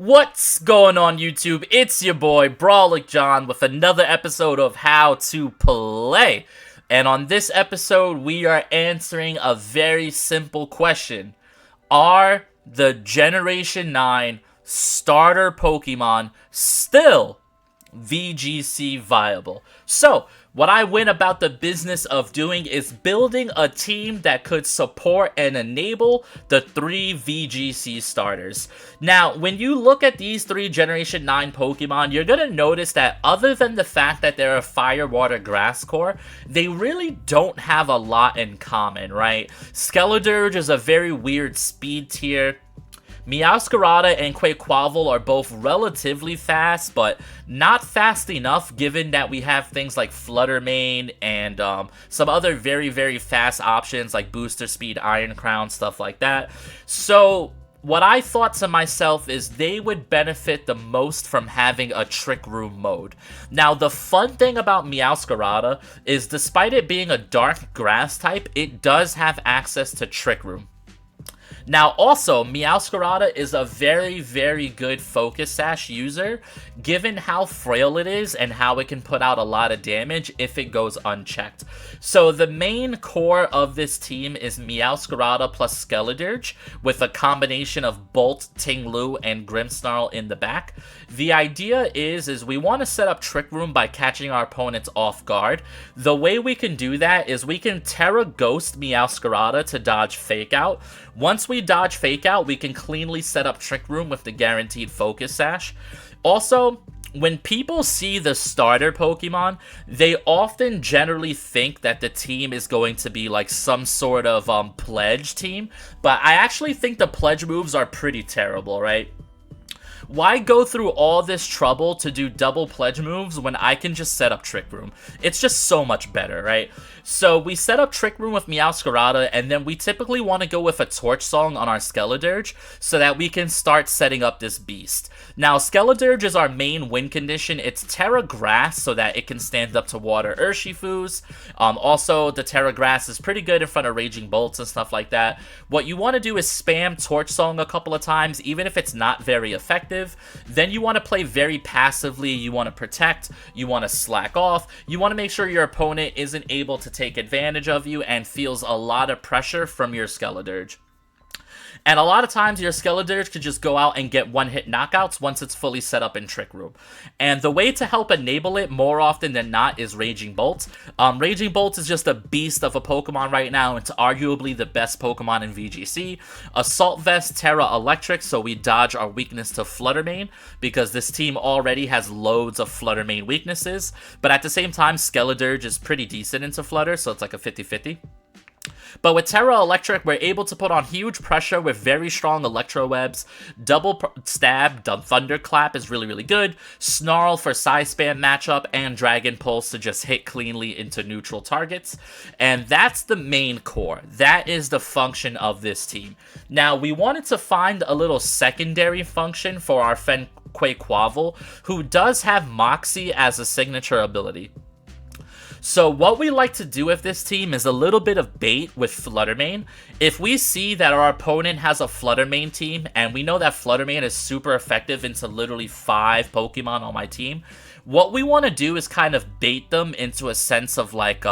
What's going on YouTube? It's your boy Brawlic John with another episode of How to Play. And on this episode, we are answering a very simple question. Are the Generation 9 starter Pokemon still VGC viable? So, what I went about the business of doing is building a team that could support and enable the 3 VGC starters. Now, when you look at these 3 Generation 9 Pokemon, you're gonna notice that other than the fact that they're a Fire, Water, Grass core, they really don't have a lot in common, right? Skeledirge is a very weird speed tier. Meowscarada and Quaquaval are both relatively fast, but not fast enough given that we have things like Flutter Mane and some other very, very fast options like Booster Speed, Iron Crown, stuff like that. So what I thought to myself is they would benefit the most from having a Trick Room mode. Now, the fun thing about Meowscarada is despite it being a dark grass type, it does have access to Trick Room. Now, also, Meowscarada is a very, very good Focus Sash user, given how frail it is and how it can put out a lot of damage if it goes unchecked. So, the main core of this team is Meowscarada plus Skeledirge, with a combination of Bolt, Ting-Lu, and Grimmsnarl in the back. The idea is we want to set up Trick Room by catching our opponents off guard. The way we can do that is we can Terra Ghost Meowscarada to dodge Fake Out. Once we dodge Fake Out, we can cleanly set up Trick Room with the guaranteed Focus Sash. Also, when people see the starter Pokemon, they often generally think that the team is going to be like some sort of pledge team, but I actually think the pledge moves are pretty terrible, right? Why go through all this trouble to do double pledge moves when I can just set up Trick Room? It's just so much better, right? So we set up Trick Room with Meowscarada, and then we typically want to go with a Torch Song on our Skeledirge so that we can start setting up this beast. Now, Skeledirge is our main win condition. It's Terra Grass so that it can stand up to Water Urshifus. Also, the Terra Grass is pretty good in front of Raging Bolts and stuff like that. What you want to do is spam Torch Song a couple of times, even if it's not very effective. Then you want to play very passively. You want to protect. You want to slack off. You want to make sure your opponent isn't able to take advantage of you and feels a lot of pressure from your Skeledirge. And a lot of times your Skeledirge could just go out and get one-hit knockouts once it's fully set up in Trick Room. And the way to help enable it more often than not is Raging Bolt. Raging Bolt is just a beast of a Pokemon right now. It's arguably the best Pokemon in VGC. Assault Vest, Terra Electric, so we dodge our weakness to Flutter Mane, because this team already has loads of Flutter Mane weaknesses. But at the same time, Skeledirge is pretty decent into Flutter, so it's like a 50-50. But with Terra Electric, we're able to put on huge pressure with very strong Electro Webs. Double Stab, Thunderclap is really, really good. Snarl for Size Spam matchup, and Dragon Pulse to just hit cleanly into neutral targets. And that's the main core. That is the function of this team. Now, we wanted to find a little secondary function for our friend Quaquaval, who does have Moxie as a signature ability. So what we like to do with this team is a little bit of bait with Flutter Mane. If we see that our opponent has a Flutter Mane team, and we know that Flutter Mane is super effective into literally 5 Pokemon on my team, what we want to do is kind of bait them into a sense of like,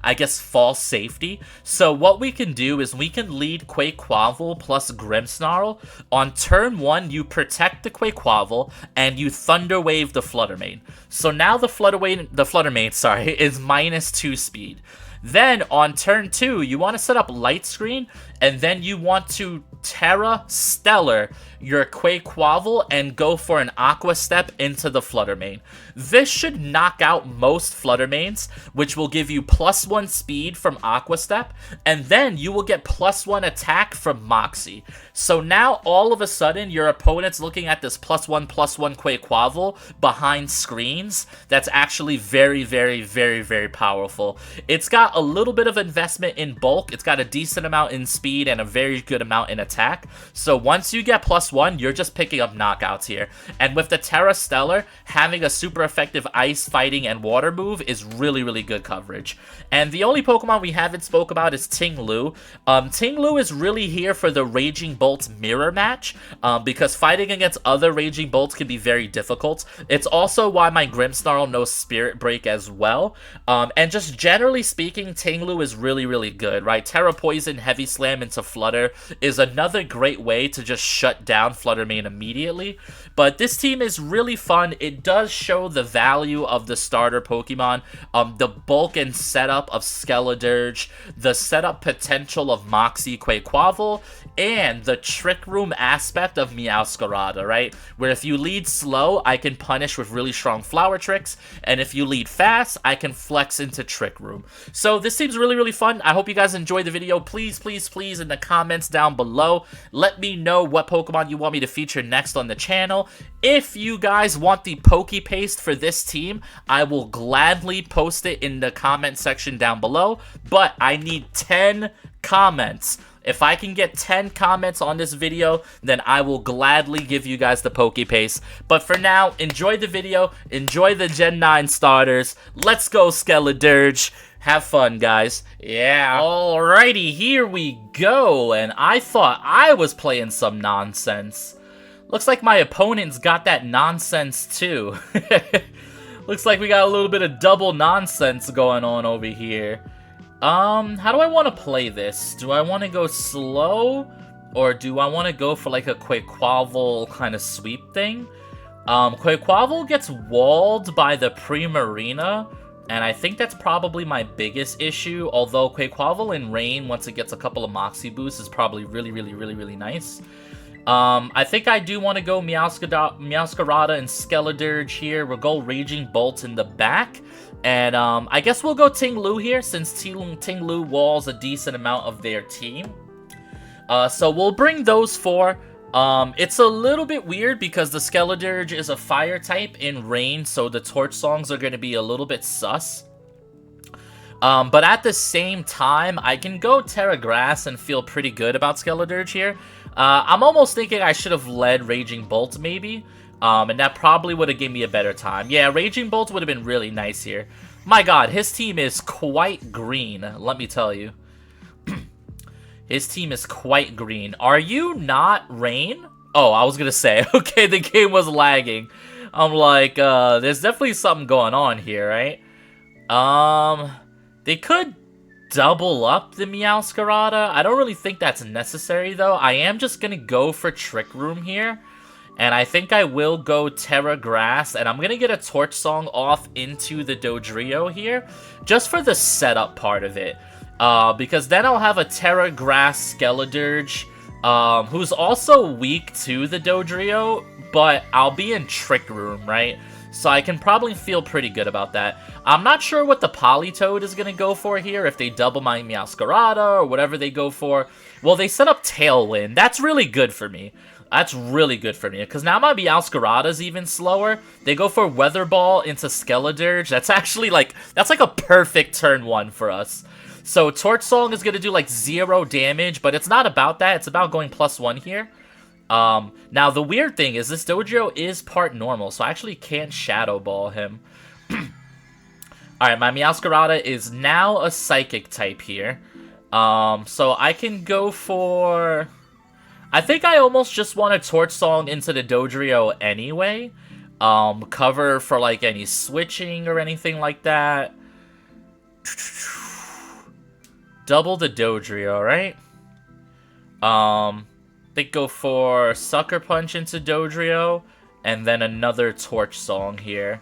I guess, false safety. So what we can do is we can lead Quaquaval plus Grimmsnarl. On turn 1, you protect the Quaquaval and you Thunder Wave the Flutter Mane. So now the Flutter Mane, is -2 speed. Then on turn 2, you want to set up Light Screen, and then you want to Terra Stellar your Quaquaval and go for an Aqua Step into the Flutter Mane. This should knock out most Flutter Manes, which will give you +1 speed from Aqua Step, and then you will get +1 attack from Moxie. So now all of a sudden your opponent's looking at this +1/+1 Quaquaval behind screens. That's actually very, very, very, very powerful. It's got a little bit of investment in bulk. It's got a decent amount in speed and a very good amount in attack. So once you get +1 +1, you're just picking up knockouts here. And with the Terra Stellar, having a super effective ice, fighting, and water move is really, really good coverage. And the only Pokemon we haven't spoke about is Ting-Lu. Ting-Lu is really here for the Raging Bolt mirror match, because fighting against other Raging Bolts can be very difficult. It's also why my Grimmsnarl knows Spirit Break as well. And just generally speaking, Ting-Lu is really, really good, right? Terra Poison, Heavy Slam into Flutter is another great way to just shut down Flutter Mane immediately. But this team is really fun. It does show the value of the starter Pokemon, the bulk and setup of Skeledirge, the setup potential of Moxie Quaquaval, and the Trick Room aspect of Meowscarada, right? Where if you lead slow, I can punish with really strong Flower Tricks, and if you lead fast, I can flex into Trick Room. So this seems really, really fun. I hope you guys enjoyed the video. Please, please, please, in the comments down below, let me know what Pokemon you want me to feature next on the channel. If you guys want the Poke Paste for this team, I will gladly post it in the comment section down below, but I need 10 comments. If I can get 10 comments on this video, then I will gladly give you guys the Poke Paste. But for now, enjoy the video, enjoy the Gen 9 starters. Let's go, Skeledirge. Have fun, guys. Yeah. Alrighty, here we go. And I thought I was playing some nonsense. Looks like my opponent's got that nonsense too. Looks like we got a little bit of double nonsense going on over here. How do I want to play this? Do I want to go slow? Or do I want to go for like a Quaquaval kind of sweep thing? Quaquaval gets walled by the Primarina, and I think that's probably my biggest issue. Although Quaquaval in Rain, once it gets a couple of Moxie boosts, is probably really, really, really, really nice. I think I do want to go Meowscarada and Skeledirge here. We'll go Raging Bolt in the back. And I guess we'll go Ting-Lu here, since Ting-Lu walls a decent amount of their team. So we'll bring those four. It's a little bit weird because the Skeledirge is a fire type in Rain, so the Torch Songs are going to be a little bit sus. But at the same time, I can go Terra Grass and feel pretty good about Skeledirge here. I'm almost thinking I should have led Raging Bolt, maybe. And that probably would have given me a better time. Yeah, Raging Bolt would have been really nice here. My god, his team is quite green, let me tell you. His team is quite green. Are you not Rain? Oh, I was gonna say, okay, the game was lagging. I'm like, there's definitely something going on here, right? They could double up the Meowscarada. I don't really think that's necessary, though. I am just gonna go for Trick Room here. And I think I will go Terra Grass, and I'm going to get a Torch Song off into the Dodrio here, just for the setup part of it. Because then I'll have a Terra Grass Skeledirge, who's also weak to the Dodrio, but I'll be in Trick Room, right? So I can probably feel pretty good about that. I'm not sure what the Politoed is going to go for here, if they double my Meowscarada or whatever they go for. Well, they set up Tailwind. That's really good for me. That's really good for me, because now my Meowscarada's even slower. They go for Weather Ball into Skeledirge. That's actually like, that's like a perfect turn 1 for us. So Torch Song is going to do like 0 damage, but it's not about that. It's about going +1 here. Now the weird thing is this Dodrio is part normal, so I actually can't Shadow Ball him. Alright, my Meowscarada is now a Psychic type here. So I can go for... I think I almost just want a Torch Song into the Dodrio anyway. Cover for like any switching or anything like that. Double the Dodrio, right? They go for Sucker Punch into Dodrio, and then another Torch Song here.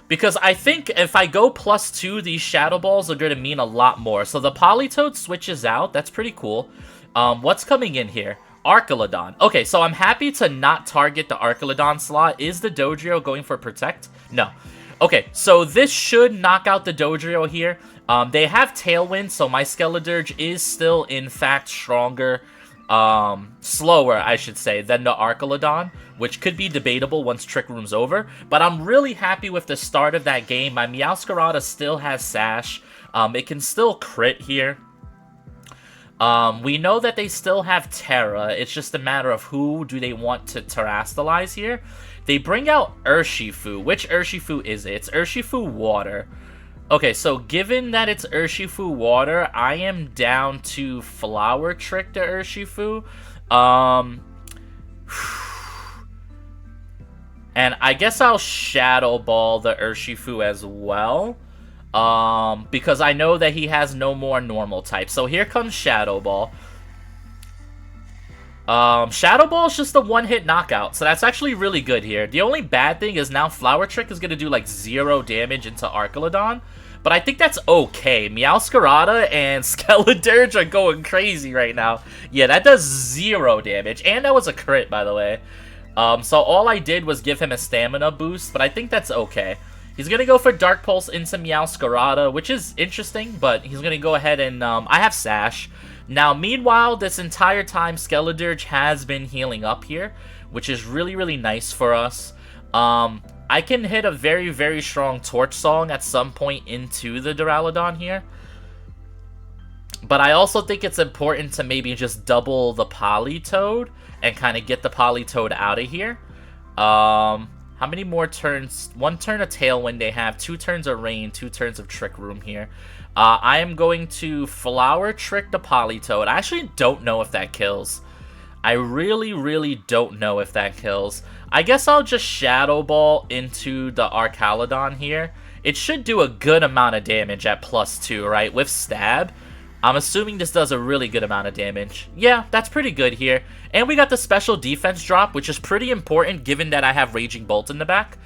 Because I think if I go +2, these Shadow Balls are going to mean a lot more. So the Politoed switches out. That's pretty cool. What's coming in here? Archelodon. Okay, so I'm happy to not target the Archelodon slot. Is the Dodrio going for Protect? No. Okay, so this should knock out the Dodrio here. They have Tailwind, so my Skeledirge is still, in fact, stronger. Slower, I should say, than the Archelodon, which could be debatable once Trick Room's over. But I'm really happy with the start of that game. My Meowscarada still has Sash. It can still crit here. We know that they still have Terra. It's just a matter of who do they want to terrestrialize here. They bring out Urshifu. Which Urshifu is it? It's Urshifu Water. Okay, so given that it's Urshifu Water, I am down to Flower Trick to Urshifu. And I guess I'll Shadow Ball the Urshifu as well. Because I know that he has no more normal types. So here comes Shadow Ball. Shadow Ball is just a one-hit knockout, so that's actually really good here. The only bad thing is now Flower Trick is going to do like 0 damage into Archelodon, but I think that's okay. Meowscarada and Skeledirge are going crazy right now. Yeah, that does 0 damage, and that was a crit, by the way. So all I did was give him a stamina boost, but I think that's okay. He's going to go for Dark Pulse into Meowscarada, which is interesting, but he's going to go ahead and, I have Sash. Now, meanwhile, this entire time, Skeledirge has been healing up here, which is really, really nice for us. I can hit a very, very strong Torch Song at some point into the Duraludon here. But I also think it's important to maybe just double the Politoed and kind of get the Politoed out of here. How many more turns? 1 turn of Tailwind they have, 2 turns of Rain, 2 turns of Trick Room here. I am going to Flower Trick the Politoed. I actually don't know if that kills. I really, really don't know if that kills. I guess I'll just Shadow Ball into the Archaludon here. It should do a good amount of damage at +2, right? With Stab. I'm assuming this does a really good amount of damage. Yeah, that's pretty good here. And we got the special defense drop, which is pretty important given that I have Raging Bolt in the back.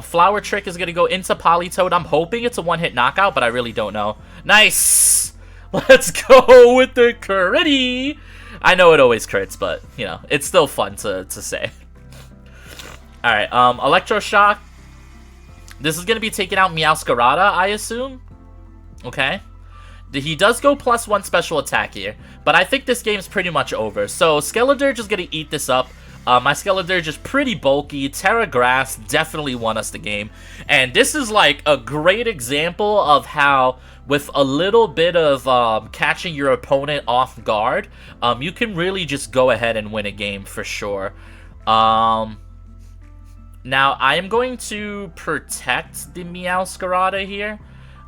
Flower Trick is going to go into Politoed. I'm hoping it's a one-hit knockout, but I really don't know. Nice! Let's go with the critty! I know it always crits, but, you know, it's still fun to say. Alright, Electroshock. This is going to be taking out Meowscarada, I assume. Okay. He does go +1 special attack here, but I think this game's pretty much over. So Skeledirge is going to eat this up. My Skeledirge is pretty bulky. Terra Grass definitely won us the game. And this is like a great example of how, with a little bit of catching your opponent off guard, you can really just go ahead and win a game for sure. Now, I am going to protect the Meowscarada here.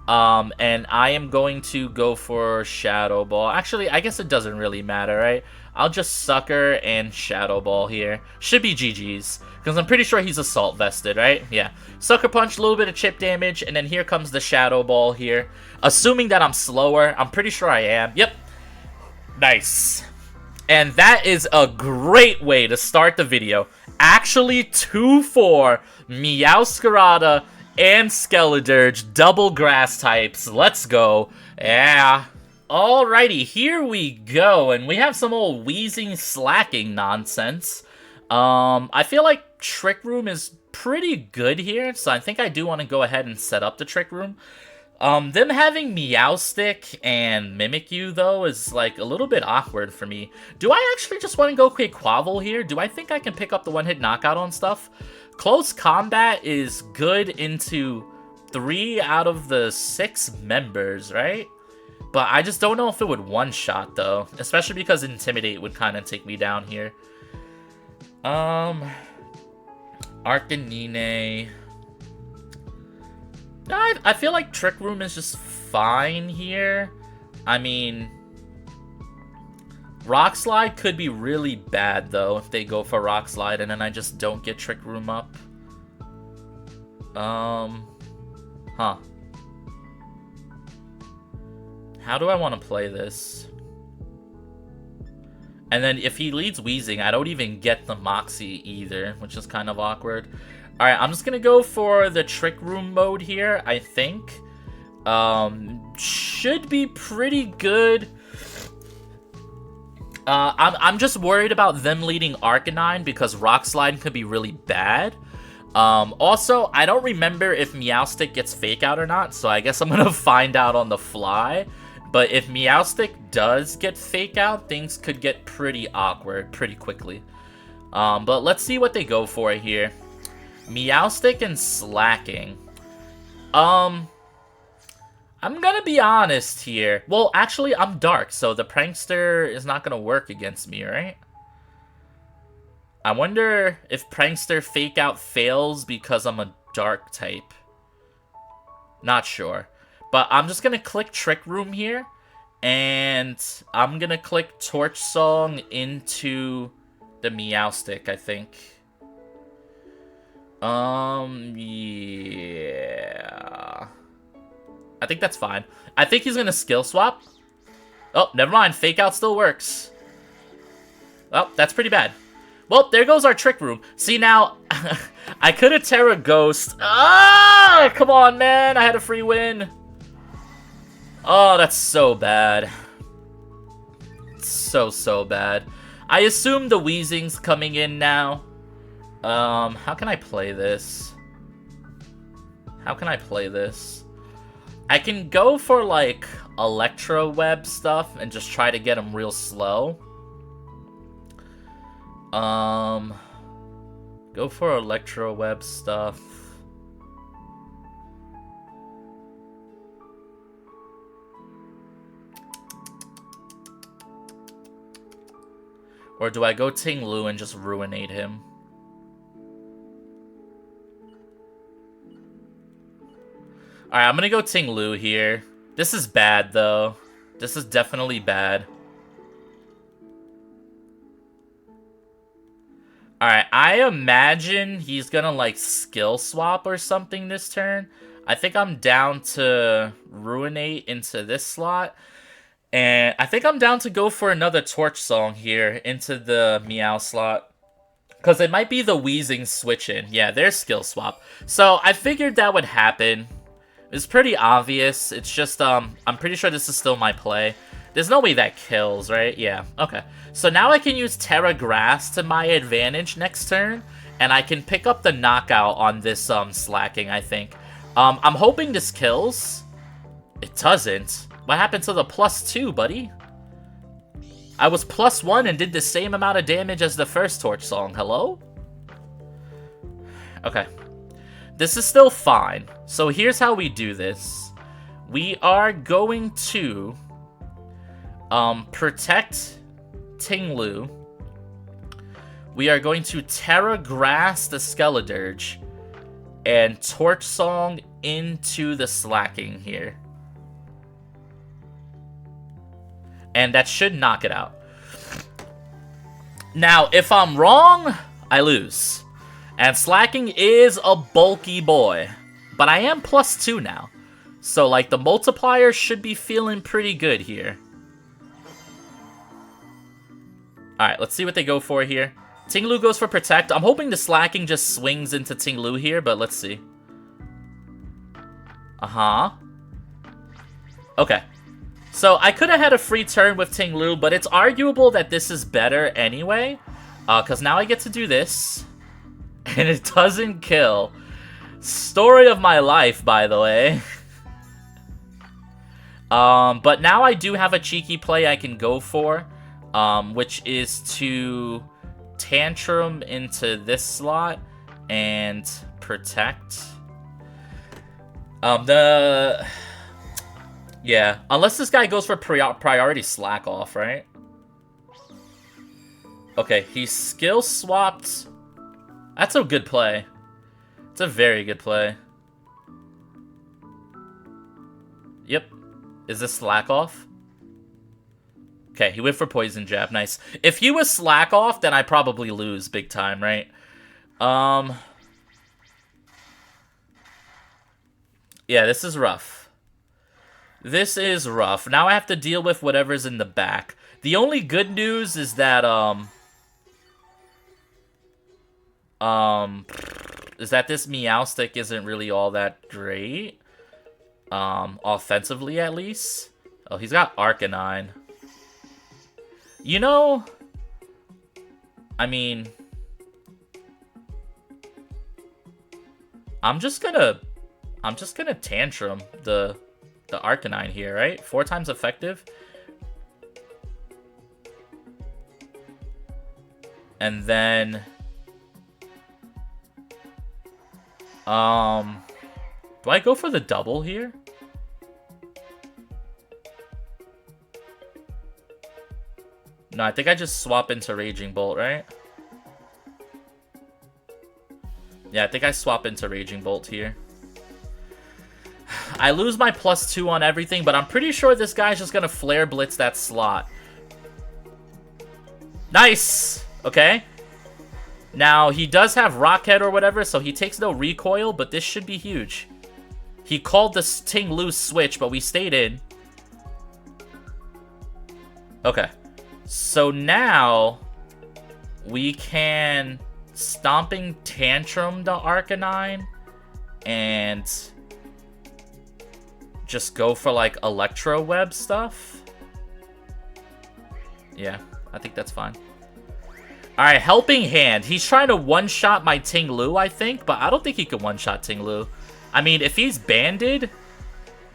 And I am going to go for Shadow Ball. Actually, I guess it doesn't really matter, right? I'll just Sucker and Shadow Ball here. Should be GG's, because I'm pretty sure he's Assault Vested, right? Yeah. Sucker Punch, a little bit of chip damage, and then here comes the Shadow Ball here. Assuming that I'm slower, I'm pretty sure I am. Yep. Nice. And that is a great way to start the video. Actually, 2-4, Meowscarada and Skeledirge, double grass types. Let's go. Yeah. Alrighty, here we go. And we have some old wheezing, slacking nonsense. I feel like Trick Room is pretty good here, so I think I do want to go ahead and set up the Trick Room. Them having Meowstic and Mimikyu, though, is, like, a little bit awkward for me. Do I actually just want to go Quaquaval here? Do I think I can pick up the one-hit knockout on stuff? Close Combat is good into 3 out of the 6 members, right? But I just don't know if it would one-shot, though. Especially because Intimidate would kind of take me down here. Arcanine. I feel like Trick Room is just fine here. I mean, Rock Slide could be really bad, though, if they go for Rock Slide and then I just don't get Trick Room up. Huh. How do I want to play this? And then if he leads Wheezing, I don't even get the Moxie either, which is kind of awkward. Alright, I'm just going to go for the Trick Room mode here, I think. Should be pretty good. I'm just worried about them leading Arcanine because Rock Slide could be really bad. Also, I don't remember if Meowstic gets Fake Out or not, so I guess I'm going to find out on the fly. But if Meowstic does get Fake Out, things could get pretty awkward pretty quickly. But let's see what they go for here. Meowstic and Slacking. I I'm gonna be honest here. Well, actually, I'm dark, so the prankster is not gonna work against me, right? I wonder if prankster fake out fails because I'm a dark type. Not sure. But I'm just gonna click Trick Room here. And I'm gonna click Torch Song into the Meowstic, I think. Yeah. I think that's fine. I think he's gonna skill swap. Oh, never mind. Fake out still works. Well, that's pretty bad. Well, there goes our Trick Room. See, now, I could have Terra Ghost. Ah, come on, man. I had a free win. Oh, that's so bad. So bad. I assume the Weezing's coming in now. How can I play this? How can I play this? I can go for, like, Electro Web stuff and just try to get him real slow. Go for Electro Web stuff. Or do I go Ting Lu and just ruinate him? Alright, I'm gonna go Ting Lu here. This is bad, though. This is definitely bad. Alright, I imagine he's gonna, like, skill swap or something this turn. I think I'm down to ruinate into this slot. And I think I'm down to go for another Torch Song here into the Meow slot. Because it might be the Weezing switch in. Yeah, there's skill swap. So I figured that would happen. It's pretty obvious. It's just, I'm pretty sure this is still my play. There's no way that kills, right? Yeah, okay. So now I can use Terra Grass to my advantage next turn. And I can pick up the knockout on this slacking, I think. I'm hoping this kills. It doesn't. What happened to the +2, buddy? I was +1 and did the same amount of damage as the first Torch Song. Hello? Okay. This is still fine. So here's how we do this. We are going to protect Ting Lu. We are going to Terra Grass the Skeledirge and Torch Song into the slacking here. And that should knock it out. Now, if I'm wrong, I lose. And slacking is a bulky boy. But I am +2 now. So, like, the multiplier should be feeling pretty good here. Alright, let's see what they go for here. Ting Lu goes for Protect. I'm hoping the slacking just swings into Ting Lu here, but let's see. Okay. So, I could have had a free turn with Ting Lu, but it's arguable that this is better anyway. Because now I get to do this. And it doesn't kill. Story of my life, by the way. But now I do have a cheeky play I can go for. Which is to Tantrum into this slot and Protect. Yeah, unless this guy goes for priority slack off, right? Okay, he skill swapped. That's a good play. It's a very good play. Yep. Is this slack off? Okay, he went for Poison Jab. Nice. If he was slack off, then I probably lose big time, right? Yeah, this is rough. This is rough. Now I have to deal with whatever's in the back. The only good news is that, this Meowstic isn't really all that great. Offensively, at least. Oh, he's got Arcanine. You know, I mean, I'm just gonna Tantrum the Arcanine here, right? 4 times effective. And then do I go for the double here? No, I think I just swap into Raging Bolt, right? Yeah, I think I swap into Raging Bolt here. I lose my +2 on everything, but I'm pretty sure this guy's just gonna Flare Blitz that slot. Nice! Okay. Now, he does have Rockhead or whatever, so he takes no recoil, but this should be huge. He called the Ting Lu switch, but we stayed in. Okay. So now, we can Stomping Tantrum the Arcanine, and just go for, like, Electro Web stuff. Yeah, I think that's fine. Alright, Helping Hand. He's trying to one-shot my Ting Lu, I think, but I don't think he can one-shot Ting Lu. I mean, if he's banded...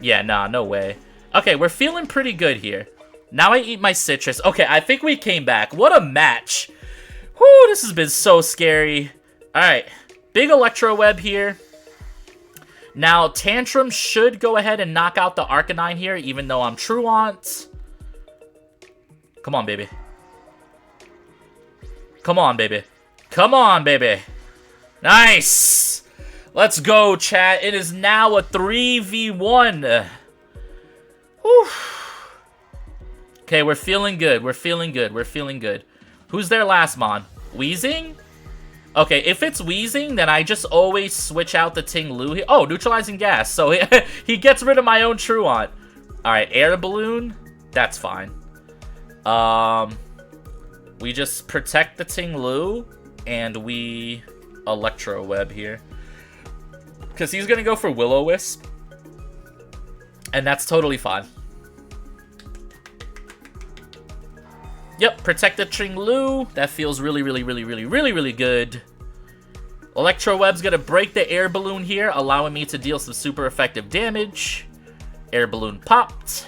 Yeah, nah, no way. Okay, we're feeling pretty good here. Now I eat my citrus. Okay, I think we came back. What a match. Whew, this has been so scary. Alright, big Electro Web here. Now, Tantrum should go ahead and knock out the Arcanine here, even though I'm Truant. Come on, baby. Come on, baby. Come on, baby. Nice! Let's go, chat. It is now a 3v1. Whew. Okay, we're feeling good. We're feeling good. We're feeling good. Who's their last mon? Wheezing? Okay, if it's Wheezing, then I just always switch out the Ting Lu. Oh, Neutralizing Gas. So he gets rid of my own Truant. Alright, Air Balloon. That's fine. We just protect the Ting Lu, and we Electro Web here. Because he's going to go for Will-O-Wisp. And that's totally fine. Yep, protect the Ting Lu. That feels really, really, really, really, really, really good. Electro Web's going to break the Air Balloon here, allowing me to deal some super effective damage. Air Balloon popped.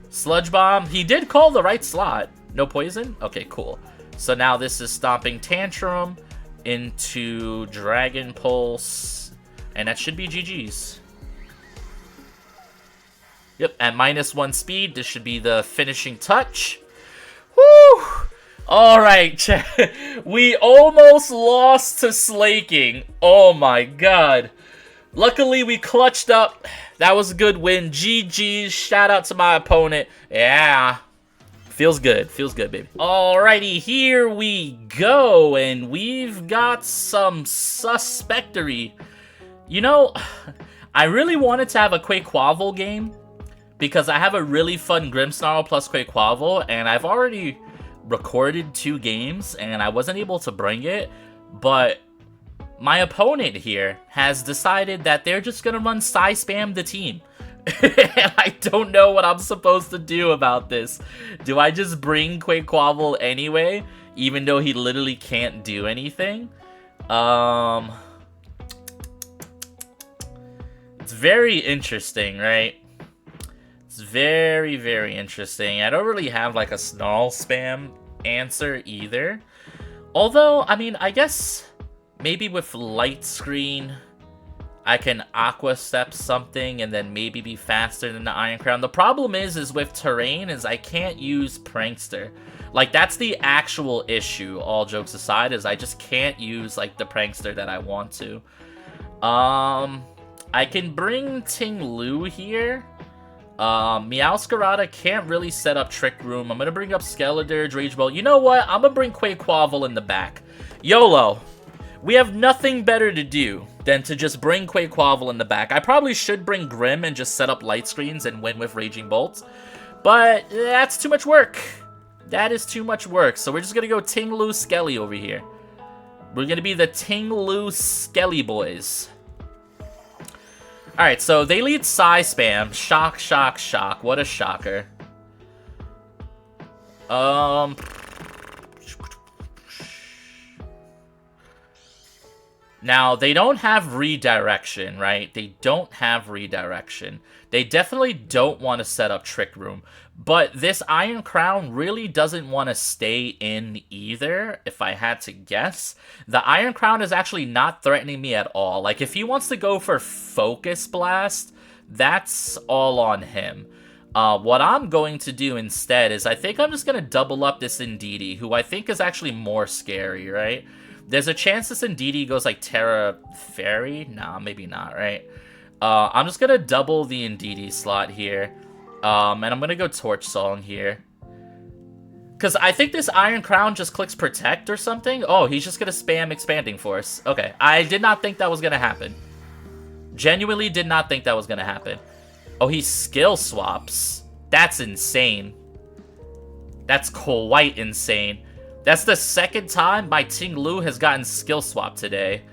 Sludge Bomb. He did call the right slot. No poison? Okay, cool. So now this is Stomping Tantrum into Dragon Pulse. And that should be GG's. Yep, at -1 speed, this should be the finishing touch. Woo! Alright, we almost lost to Slaking. Oh my god. Luckily, we clutched up. That was a good win. GG's. Shout out to my opponent. Yeah. Feels good. Feels good, baby. Alrighty, here we go. And we've got some Suspectory. You know, I really wanted to have a Quaquaval game because I have a really fun Grimmsnarl plus Quaquaval, and I've already recorded 2 games, and I wasn't able to bring it, but my opponent here has decided that they're just gonna run Psy-Spam the team. And I don't know what I'm supposed to do about this. Do I just bring Quaquaval anyway, even though he literally can't do anything? It's very interesting, right? It's very, very interesting. I don't really have like a Snarl spam answer either. Although, I mean, I guess maybe with Light Screen, I can Aqua Step something and then maybe be faster than the Iron Crown. The problem is with Terrain is I can't use Prankster. Like, that's the actual issue, all jokes aside, is I just can't use, like, the Prankster that I want to. I can bring Ting Lu here. Meowscarada can't really set up Trick Room. I'm gonna bring up Skeledirge, Rage Bolt. You know what? I'm gonna bring Quaquaval in the back. YOLO. We have nothing better to do than to just bring Quaquaval in the back. I probably should bring Grim and just set up light screens and win with Raging Bolts. But that's too much work. That is too much work. So we're just gonna go Ting Lu Skelly over here. We're gonna be the Ting Lu Skelly boys. Alright, so they lead Psy-Spam. Shock, shock, shock. What a shocker. Now, they don't have redirection, right? They don't have redirection. They definitely don't want to set up Trick Room. But this Iron Crown really doesn't want to stay in either, if I had to guess. The Iron Crown is actually not threatening me at all. Like, if he wants to go for Focus Blast, that's all on him. What I'm going to do instead is I think I'm just going to double up this Indeedee, who I think is actually more scary, right? There's a chance this Indeedee goes like Terra Fairy? Nah, maybe not, right? I'm just going to double the Indeedee slot here. And I'm going to go Torch Song here. Because I think this Iron Crown just clicks Protect or something. Oh, he's just going to spam Expanding Force. Okay, I did not think that was going to happen. Genuinely did not think that was going to happen. Oh, he skill swaps. That's insane. That's quite insane. That's the second time my Ting Lu has gotten skill swap today.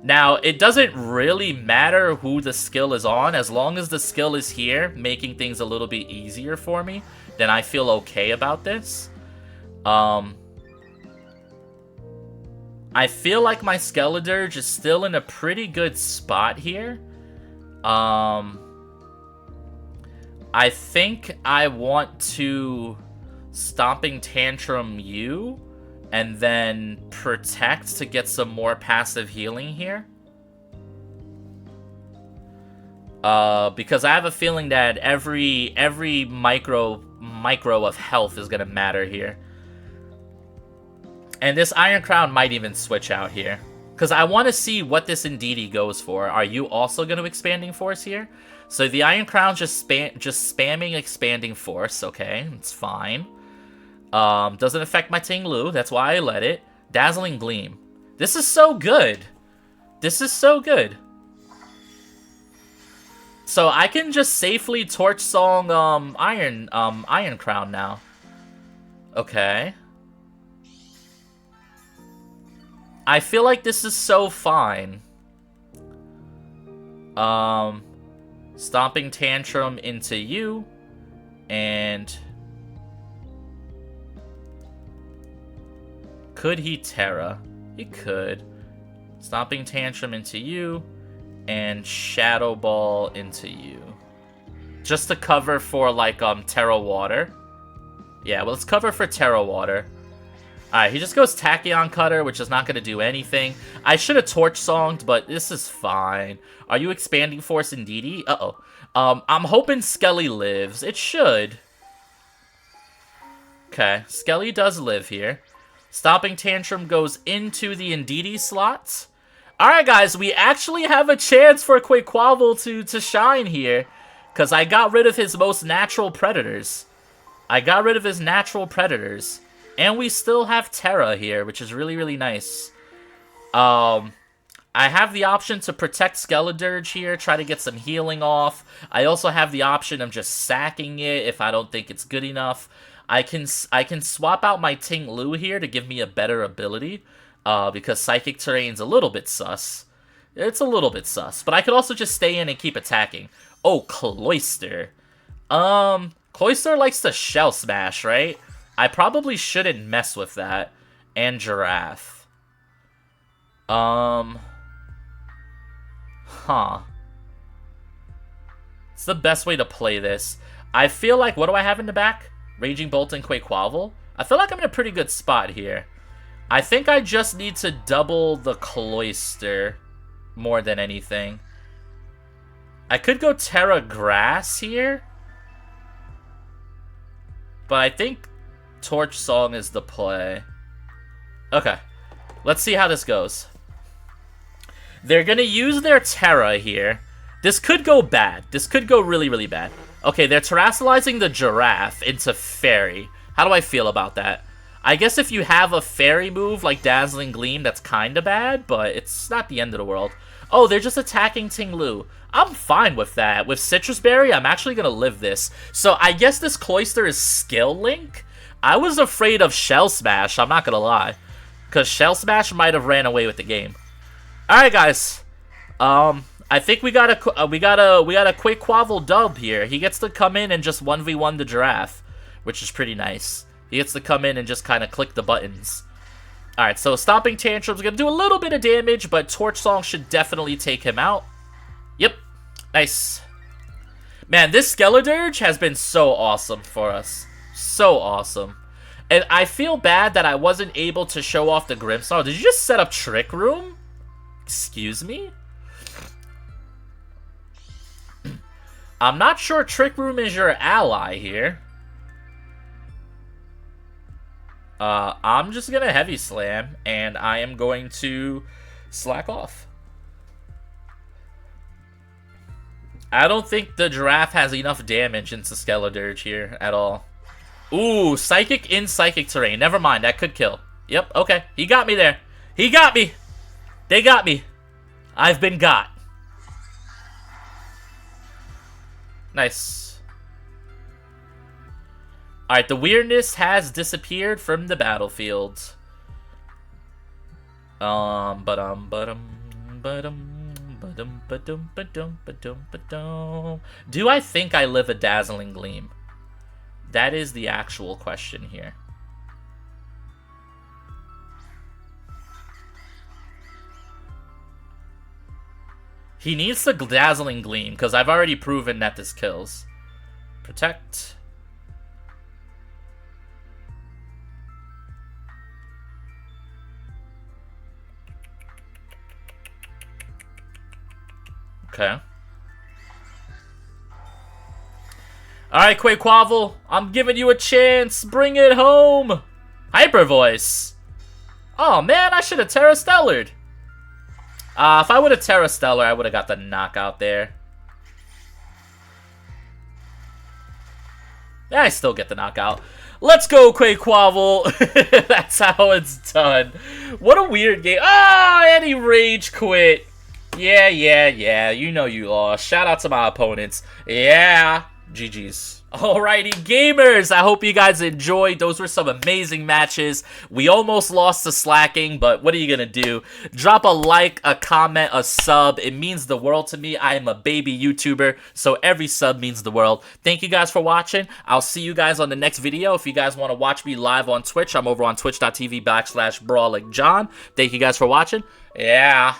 Now, it doesn't really matter who the skill is on. As long as the skill is here, making things a little bit easier for me, then I feel okay about this. I feel like my Skeledirge is still in a pretty good spot here. I think I want to Stomping Tantrum you, and then Protect to get some more passive healing here. Because I have a feeling that every micro of health is gonna matter here. And this Iron Crown might even switch out here. Because I want to see what this Indeedee goes for. Are you also going to Expanding Force here? So the Iron Crown's just spamming Expanding Force. Okay, it's fine. Doesn't affect my Ting Lu. That's why I let it. Dazzling Gleam. This is so good. This is so good. So I can just safely Torch Song Iron Crown now. Okay. I feel like this is so fine. Stomping Tantrum into you. And... could he Terra? He could. Stomping Tantrum into you. And Shadow Ball into you. Just to cover for, like, Terra Water. Yeah, well, let's cover for Terra Water. Alright, he just goes Tachyon Cutter, which is not going to do anything. I should have Torch Songed, but this is fine. Are you Expanding Force Indeedee? Uh-oh. I'm hoping Skelly lives. It should. Okay, Skelly does live here. Stomping Tantrum goes into the Indeedee slots. Alright, guys, we actually have a chance for Quaquaval to shine here. Because I got rid of his most natural predators. And we still have Terra here, which is really, really nice. I have the option to protect Skeledirge here, try to get some healing off. I also have the option of just sacking it if I don't think it's good enough. I can swap out my Ting Lu here to give me a better ability, because Psychic Terrain's a little bit sus. It's a little bit sus, but I could also just stay in and keep attacking. Oh, Cloyster. Cloyster likes to Shell Smash, right? I probably shouldn't mess with that. And Giraffe. Huh. It's the best way to play this. I feel like, what do I have in the back? Raging Bolt and Quaquaval? I feel like I'm in a pretty good spot here. I think I just need to double the Cloyster more than anything. I could go Terra Grass here. But I think Torch Song is the play. Okay. Let's see how this goes. They're going to use their Terra here. This could go bad. This could go really, really bad. Okay, they're terrestrializing the Giraffe into Fairy. How do I feel about that? I guess if you have a Fairy move like Dazzling Gleam, that's kind of bad, but it's not the end of the world. Oh, they're just attacking Ting Lu. I'm fine with that. With Citrus Berry, I'm actually going to live this. So I guess this Cloyster is Skill Link? I was afraid of Shell Smash, I'm not going to lie. Because Shell Smash might have ran away with the game. Alright, guys. I think we got a Quaquaval dub here. He gets to come in and just 1v1 the Giraffe, which is pretty nice. He gets to come in and just kind of click the buttons. Alright, so Stomping Tantrum's going to do a little bit of damage, but Torch Song should definitely take him out. Yep. Nice. Man, this Skeledirge has been so awesome for us. So awesome. And I feel bad that I wasn't able to show off the Grimmsnarl. Did you just set up Trick Room? Excuse me? I'm not sure Trick Room is your ally here. I'm just gonna Heavy Slam, and I am going to slack off. I don't think the giraffe has enough damage into Skeledirge here at all. Ooh, Psychic in Psychic Terrain. Never mind, that could kill. Yep, okay. He got me there. He got me. They got me. I've been got. Nice. Alright, the weirdness has disappeared from the battlefield. Do I think I live a Dazzling Gleam? That is the actual question here. He needs the Dazzling Gleam, because I've already proven that this kills. Protect. Okay. Alright, Quaquavel, I'm giving you a chance. Bring it home. Hyper Voice. Oh, man, I should have Terra Stellared. If I would have Terra Stellar, I would have got the knockout there. Yeah, I still get the knockout. Let's go, Quaquavel. That's how it's done. What a weird game. Ah, and he rage quit. Yeah. You know you lost. Shout out to my opponents. Yeah. GG's. Alrighty, gamers. I hope you guys enjoyed. Those were some amazing matches. We almost lost to slacking, but what are you going to do? Drop a like, a comment, a sub. It means the world to me. I am a baby YouTuber, so every sub means the world. Thank you guys for watching. I'll see you guys on the next video. If you guys want to watch me live on Twitch, I'm over on twitch.tv/BrawlingJohn. Thank you guys for watching. Yeah.